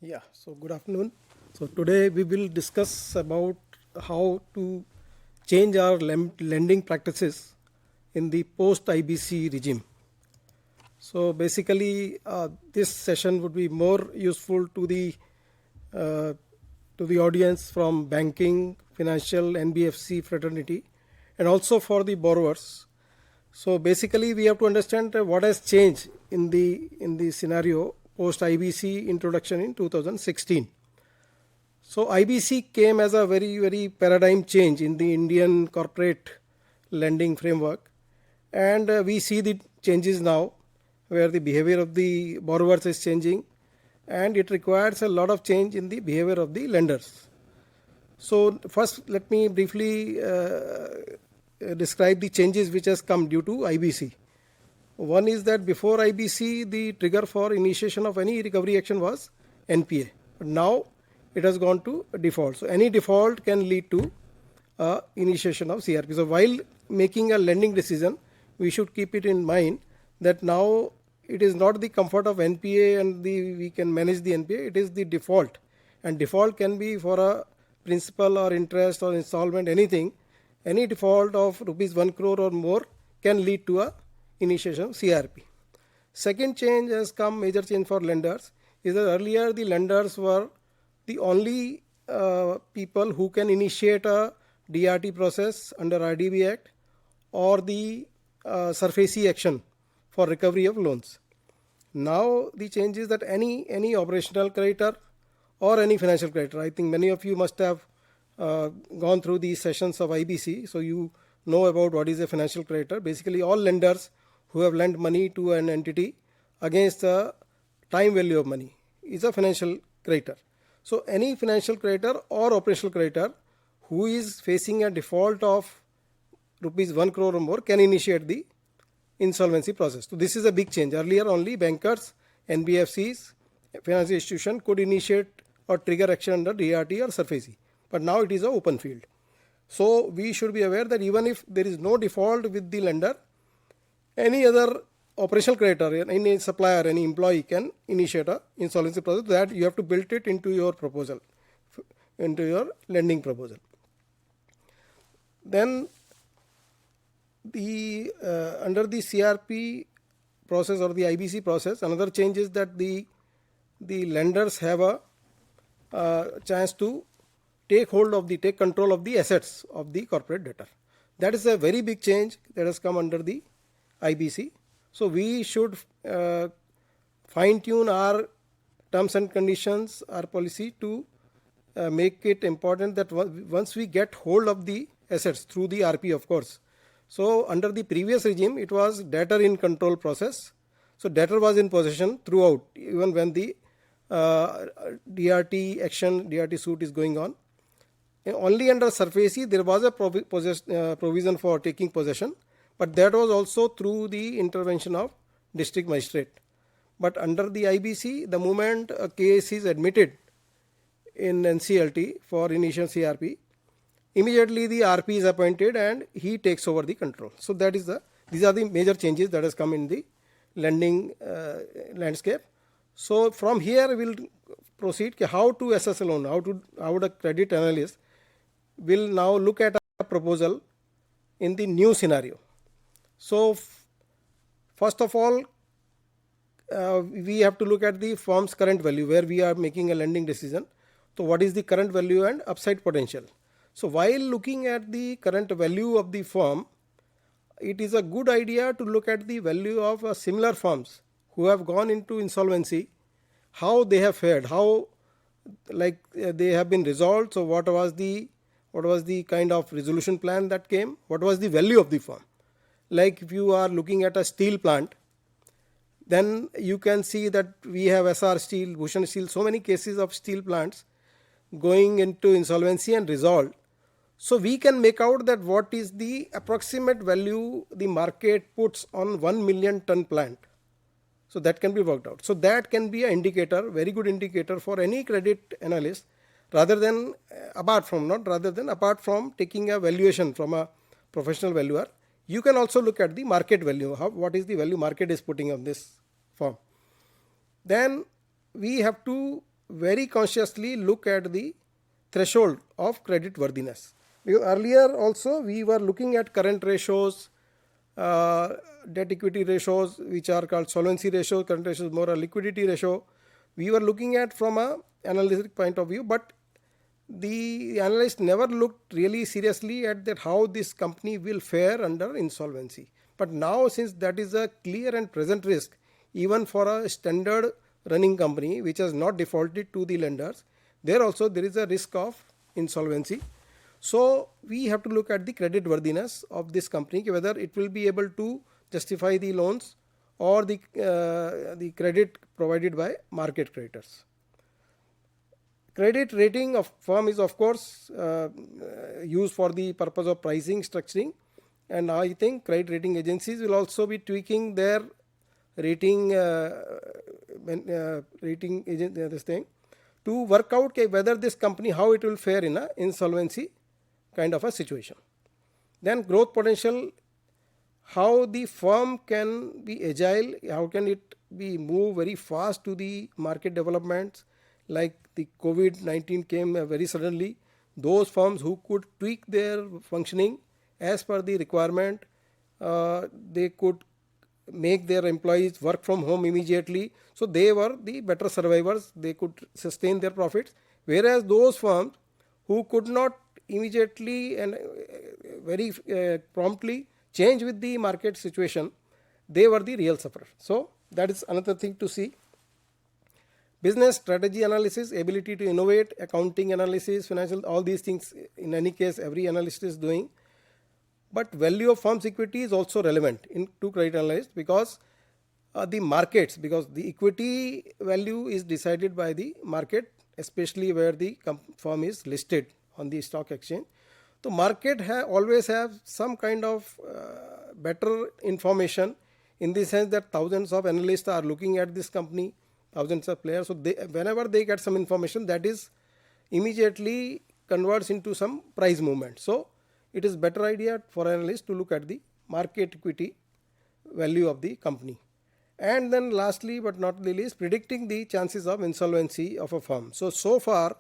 Yeah, so good afternoon. So today we will discuss about how to change our lending practices in the post IBC regime. So basically, this session would be more useful uh, to the audience from banking, financial, NBFC fraternity, and also for the borrowers. So basically, we have to understand what has changed in the scenario post IBC introduction in 2016. So IBC came as a very paradigm change in the Indian corporate lending framework, and we see the changes now, where the behavior of the borrowers is changing, and it requires a lot of change in the behavior of the lenders. So first, let me briefly describe the changes which has come due to IBC. One is that before IBC, the trigger for initiation of any recovery action was NPA. But now it has gone to default. So any default can lead to initiation of CRP. So while making a lending decision, we should keep it in mind that now it is not the comfort of NPA and we can manage the NPA. It is the default, and default can be for a principal or interest or installment, anything. Any default of rupees 1 crore or more can lead to a initiation of CRP. Second change has come, major change for lenders, is that earlier the lenders were the only people who can initiate a DRT process under RDB Act or the SURFACE action for recovery of loans. Now the change is that any operational creditor or any financial creditor, I think many of you must have gone through these sessions of IBC, so you know about what is a financial creditor. Basically, all lenders who have lent money to an entity against the time value of money is a financial creditor. So any financial creditor or operational creditor who is facing a default of rupees 1 crore or more can initiate the insolvency process. So this is a big change. Earlier only bankers, NBFCs, financial institution could initiate or trigger action under DRT or SURFACE. But now it is an open field. So we should be aware that even if there is no default with the lender, any other operational creditor, any supplier, any employee can initiate a insolvency process. That you have to build it into your proposal, into your lending proposal. Then the under the CRP process or the IBC process, another change is that the lenders have a chance to take control of the assets of the corporate debtor. That is a very big change that has come under the IBC. So we should fine tune our terms and conditions, our policy to make it important that once we get hold of the assets through the RP, of course. So under the previous regime, it was debtor in control process. So debtor was in possession throughout, even when the DRT suit is going on. Only under SURFACE there was a provision for taking possession, but that was also through the intervention of district magistrate. But under the IBC, the moment a case is admitted in NCLT for initial CRP, immediately the RP is appointed and he takes over the control. So that is these are the major changes that has come in the lending landscape. So from here we will proceed how to assess a loan, how would a credit analyst will now look at a proposal in the new scenario. So first of all, we have to look at the firm's current value where we are making a lending decision. So what is the current value and upside potential? So while looking at the current value of the firm, it is a good idea to look at the value of similar firms who have gone into insolvency, how they have fared, how they have been resolved. So what was the kind of resolution plan that came? What was the value of the firm? Like if you are looking at a steel plant, then you can see that we have SR Steel, Bhushan Steel, so many cases of steel plants going into insolvency and resolved. So we can make out that what is the approximate value the market puts on 1 million ton plant. So that can be worked out. So that can be an indicator, very good indicator for any credit analyst, apart from taking a valuation from a professional valuer. You can also look at the market value, what is the value market is putting on this firm. Then we have to very consciously look at the threshold of credit worthiness. Because earlier also we were looking at current ratios, debt equity ratios, which are called solvency ratio. Current ratio is more a liquidity ratio. We were looking at from a analytic point of view, but the analyst never looked really seriously at that how this company will fare under insolvency. But now, since that is a clear and present risk, even for a standard running company which has not defaulted to the lenders, there is a risk of insolvency. So we have to look at the credit worthiness of this company, whether it will be able to justify the loans or the credit provided by market creditors. Credit rating of firm is of course used for the purpose of pricing, structuring, and I think credit rating agencies will also be tweaking their rating this thing to work out whether this company, how it will fare in a insolvency kind of a situation. Then growth potential, how the firm can be agile, how can it be move very fast to the market developments, like the COVID-19 came very suddenly. Those firms who could tweak their functioning as per the requirement, they could make their employees work from home immediately. So they were the better survivors, they could sustain their profits. Whereas those firms who could not immediately and very promptly change with the market situation, they were the real sufferers. So that is another thing to see. Business strategy analysis, ability to innovate, accounting analysis, financial, all these things in any case every analyst is doing. But value of firm's equity is also relevant to credit analyst, because the markets, because the equity value is decided by the market, especially where the firm is listed on the stock exchange. The market always have some kind of better information, in the sense that thousands of analysts are looking at this company, thousands of players. So whenever they get some information, that is immediately converts into some price movement. So it is better idea for analysts to look at the market equity value of the company. And then lastly but not the least, predicting the chances of insolvency of a firm. So far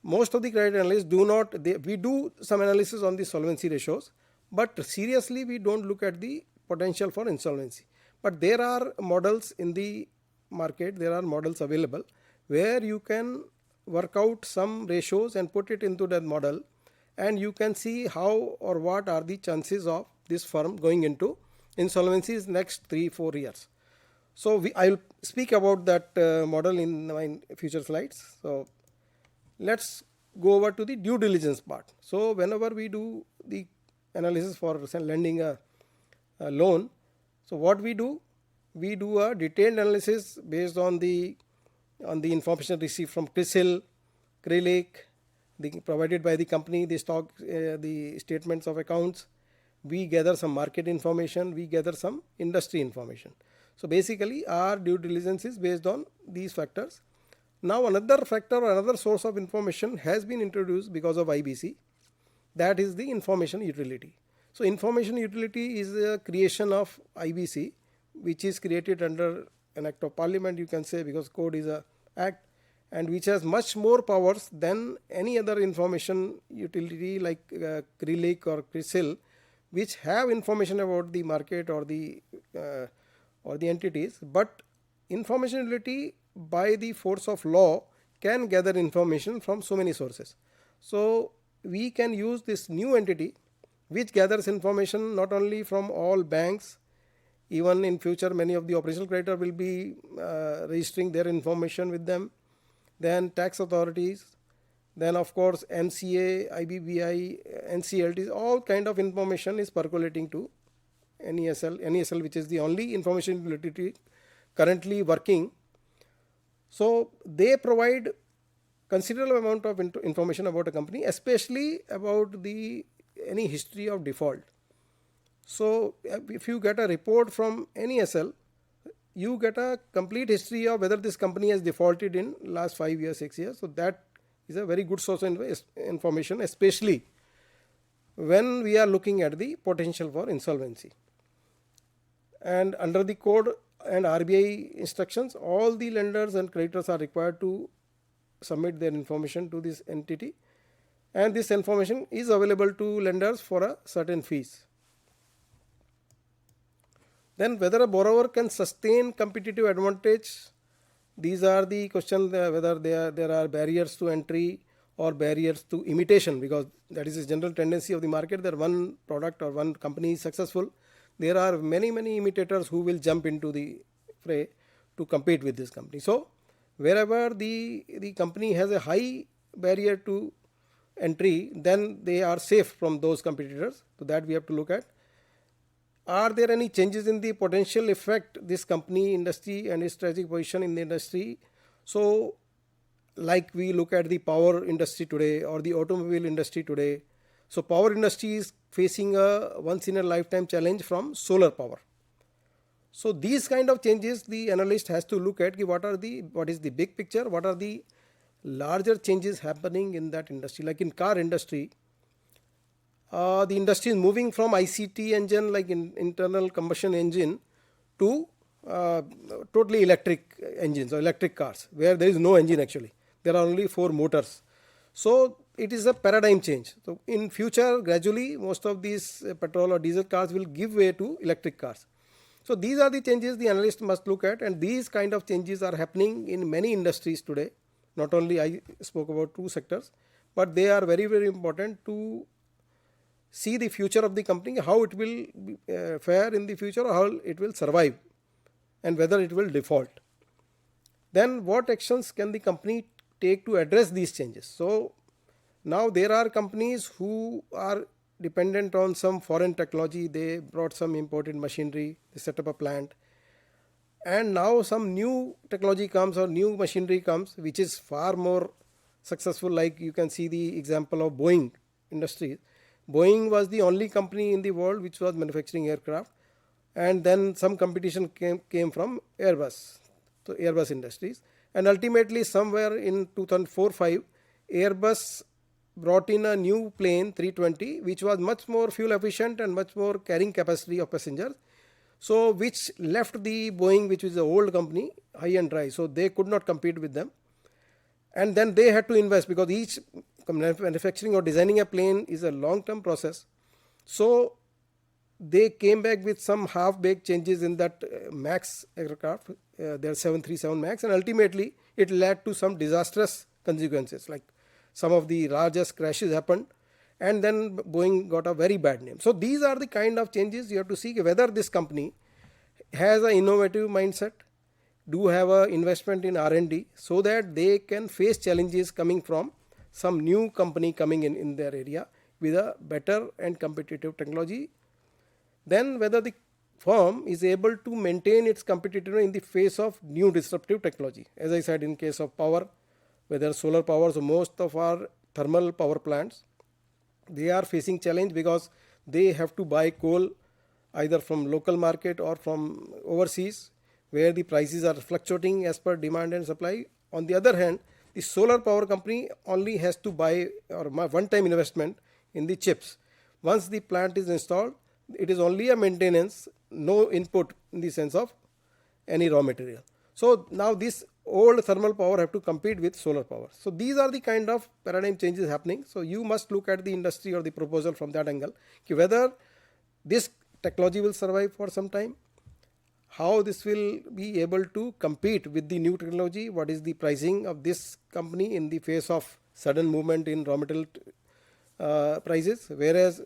most of the credit analysts do not, we do some analysis on the solvency ratios, but seriously we don't look at the potential for insolvency. But there are models in the market, there are models available where you can work out some ratios and put it into that model, and you can see how or what are the chances of this firm going into insolvencies next 3-4 years. So I will speak about that model in my future slides. So let's go over to the due diligence part. So whenever we do the analysis for lending a loan, so what we do a detailed analysis based on the information received from CRISIL, CRILIC, provided by the company, the stock, the statements of accounts. We gather some market information, we gather some industry information. So basically our due diligence is based on these factors. Now another factor or another source of information has been introduced because of IBC, that is the information utility. So information utility is a creation of IBC, which is created under an act of parliament, you can say, because code is a act, and which has much more powers than any other information utility like CRILIC or CRISIL, which have information about the market or the entities. But information utility by the force of law can gather information from so many sources. So we can use this new entity which gathers information not only from all banks, even in future many of the operational creditors will be registering their information with them, then tax authorities, then of course MCA, IBBI, NCLT, all kind of information is percolating to NESL, which is the only information utility currently working. So they provide considerable amount of information about a company, especially about any history of default. So if you get a report from NESL, you get a complete history of whether this company has defaulted in last 5 years, 6 years. So that is a very good source of information, especially when we are looking at the potential for insolvency. And under the code and RBI instructions, all the lenders and creditors are required to submit their information to this entity, and this information is available to lenders for a certain fees. Then whether a borrower can sustain competitive advantage, these are the questions, whether there are barriers to entry or barriers to imitation, because that is a general tendency of the market that one product or one company is successful, there are many imitators who will jump into the fray to compete with this company. So wherever the company has a high barrier to entry, then they are safe from those competitors. So that we have to look at. Are there any changes in the potential effect this company, industry and its strategic position in the industry? So like we look at the power industry today or the automobile industry today. So power industry is facing a once in a lifetime challenge from solar power. So these kind of changes the analyst has to look at what is the big picture, what are the larger changes happening in that industry. Like in car industry, the industry is moving from ICT engine, like internal combustion engine, to totally electric engines or electric cars, where there is no engine actually. There are only 4 motors. So it is a paradigm change. So in future, gradually, most of these petrol or diesel cars will give way to electric cars. So these are the changes the analyst must look at, and these kind of changes are happening in many industries today. Not only I spoke about 2 sectors, but they are very important to see the future of the company, how it will fare in the future, or how it will survive, and whether it will default. Then what actions can the company take to address these changes? So now there are companies who are dependent on some foreign technology. They brought some imported machinery, they set up a plant, and now some new technology comes or new machinery comes which is far more successful. Like you can see the example of Boeing Industries. Boeing was the only company in the world which was manufacturing aircraft, and then some competition came from Airbus, so Airbus Industries, and ultimately somewhere in 2004-05, Airbus brought in a new plane 320 which was much more fuel efficient and much more carrying capacity of passengers, so which left the Boeing, which is an old company, high and dry. So they could not compete with them, and then they had to invest, because each manufacturing or designing a plane is a long-term process. So they came back with some half-baked changes in that MAX aircraft, their 737 MAX, and ultimately it led to some disastrous consequences, like some of the largest crashes happened, and then Boeing got a very bad name. So these are the kind of changes you have to see whether this company has an innovative mindset, do have an investment in R&D, so that they can face challenges coming from some new company coming in their area with a better and competitive technology. Then whether the firm is able to maintain its competitiveness in the face of new disruptive technology. As I said, in case of power, whether solar power, so most of our thermal power plants, they are facing challenge because they have to buy coal either from local market or from overseas, where the prices are fluctuating as per demand and supply. On the other hand, the solar power company only has to buy or one-time investment in the chips. Once the plant is installed, it is only a maintenance, no input in the sense of any raw material. So now this old thermal power have to compete with solar power. So these are the kind of paradigm changes happening. So you must look at the industry or the proposal from that angle, whether this technology will survive for some time, how this will be able to compete with the new technology, what is the pricing of this company in the face of sudden movement in raw material prices, whereas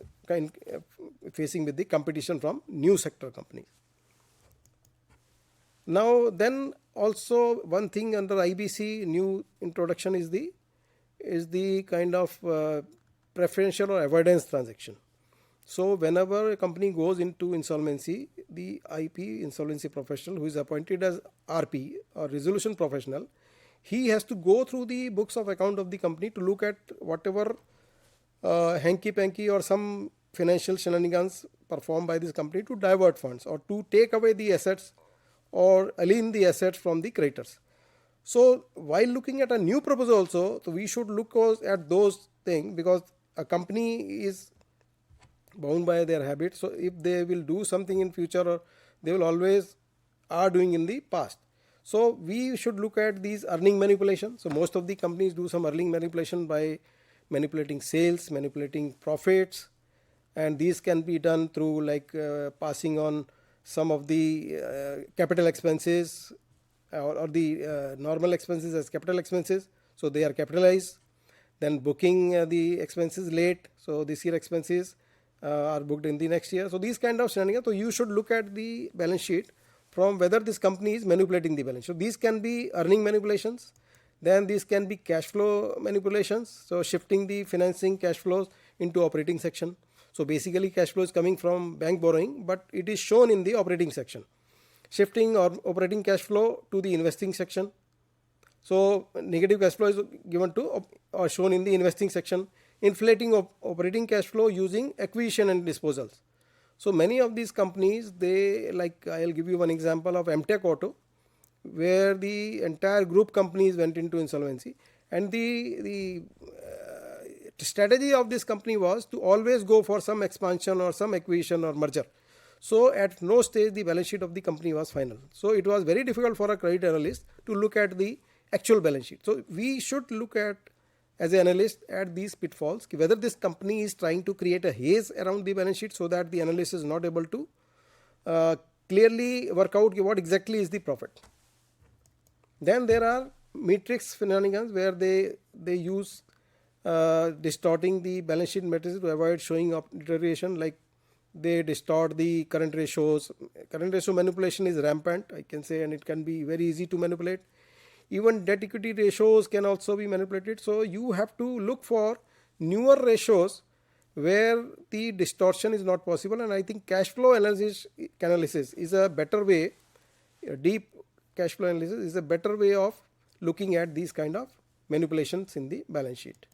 facing with the competition from new sector companies. Now then also one thing under IBC new introduction is the kind of preferential or avoidance transaction. So whenever a company goes into insolvency, the IP, insolvency professional, who is appointed as RP or resolution professional, he has to go through the books of account of the company to look at whatever hanky-panky or some financial shenanigans performed by this company to divert funds or to take away the assets or alien the assets from the creditors. So while looking at a new proposal also, so we should look at those things, because a company is bound by their habits. So if they will do something in future, or they will always are doing in the past. So we should look at these earning manipulation. So most of the companies do some earning manipulation by manipulating sales, manipulating profits, and these can be done through like passing on some of the capital expenses or the normal expenses as capital expenses. So they are capitalized. Then booking the expenses late. So this year expenses are booked in the next year. So these kind of scenarios. So you should look at the balance sheet from whether this company is manipulating the balance sheet. So these can be earning manipulations. Then these can be cash flow manipulations. So shifting the financing cash flows into operating section. So basically cash flow is coming from bank borrowing, but it is shown in the operating section. Shifting or operating cash flow to the investing section. So negative cash flow is given to or shown in the investing section. Inflating of operating cash flow using acquisition and disposals. So many of these companies, they like, I'll give you one example of MTech Auto, where the entire group companies went into insolvency, and the strategy of this company was to always go for some expansion or some acquisition or merger. So at no stage the balance sheet of the company was final. So it was very difficult for a credit analyst to look at the actual balance sheet. So we should look at, as an analyst, at these pitfalls, whether this company is trying to create a haze around the balance sheet so that the analyst is not able to clearly work out what exactly is the profit. Then there are matrix phenomena where they use distorting the balance sheet matrices to avoid showing up deterioration, like they distort the current ratios. Current ratio manipulation is rampant, I can say, and it can be very easy to manipulate. Even debt equity ratios can also be manipulated. So you have to look for newer ratios where the distortion is not possible. And I think cash flow analysis is a better way, deep cash flow analysis is a better way of looking at these kind of manipulations in the balance sheet.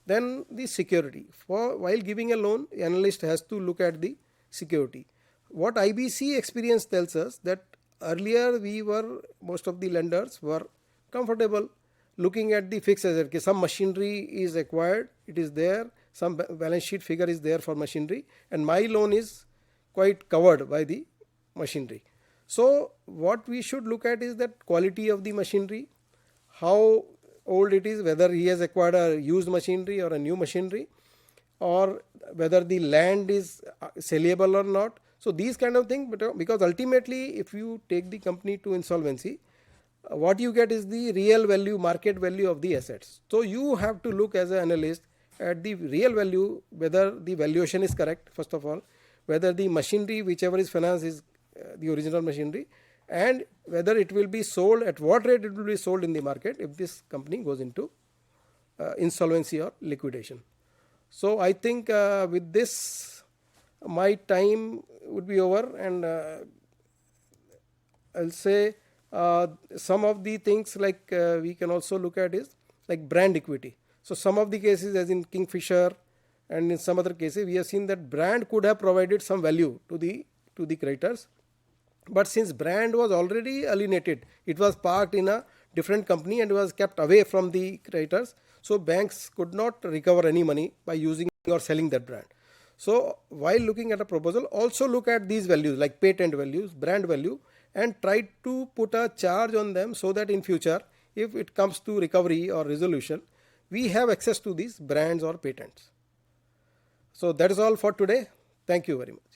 Then the security. While giving a loan, the analyst has to look at the security. What IBC experience tells us that earlier most of the lenders were comfortable looking at the fixed asset. Some machinery is acquired, it is there, some balance sheet figure is there for machinery, and my loan is quite covered by the machinery. So what we should look at is that quality of the machinery, how old it is, whether he has acquired a used machinery or a new machinery, or whether the land is sellable or not. So these kind of things, because ultimately if you take the company to insolvency, what you get is the real value, market value of the assets. So you have to look as an analyst at the real value, whether the valuation is correct, first of all, whether the machinery, whichever is financed, is the original machinery, and whether it will be sold, at what rate it will be sold in the market if this company goes into insolvency or liquidation. So I think with this, my time would be over, and I'll say some of the things like we can also look at is like brand equity. So some of the cases, as in Kingfisher and in some other cases, we have seen that brand could have provided some value to the creditors. But since brand was already alienated, it was parked in a different company and was kept away from the creditors. So banks could not recover any money by using or selling that brand. So while looking at a proposal, also look at these values like patent values, brand value, and try to put a charge on them so that in future, if it comes to recovery or resolution, we have access to these brands or patents. So that is all for today. Thank you very much.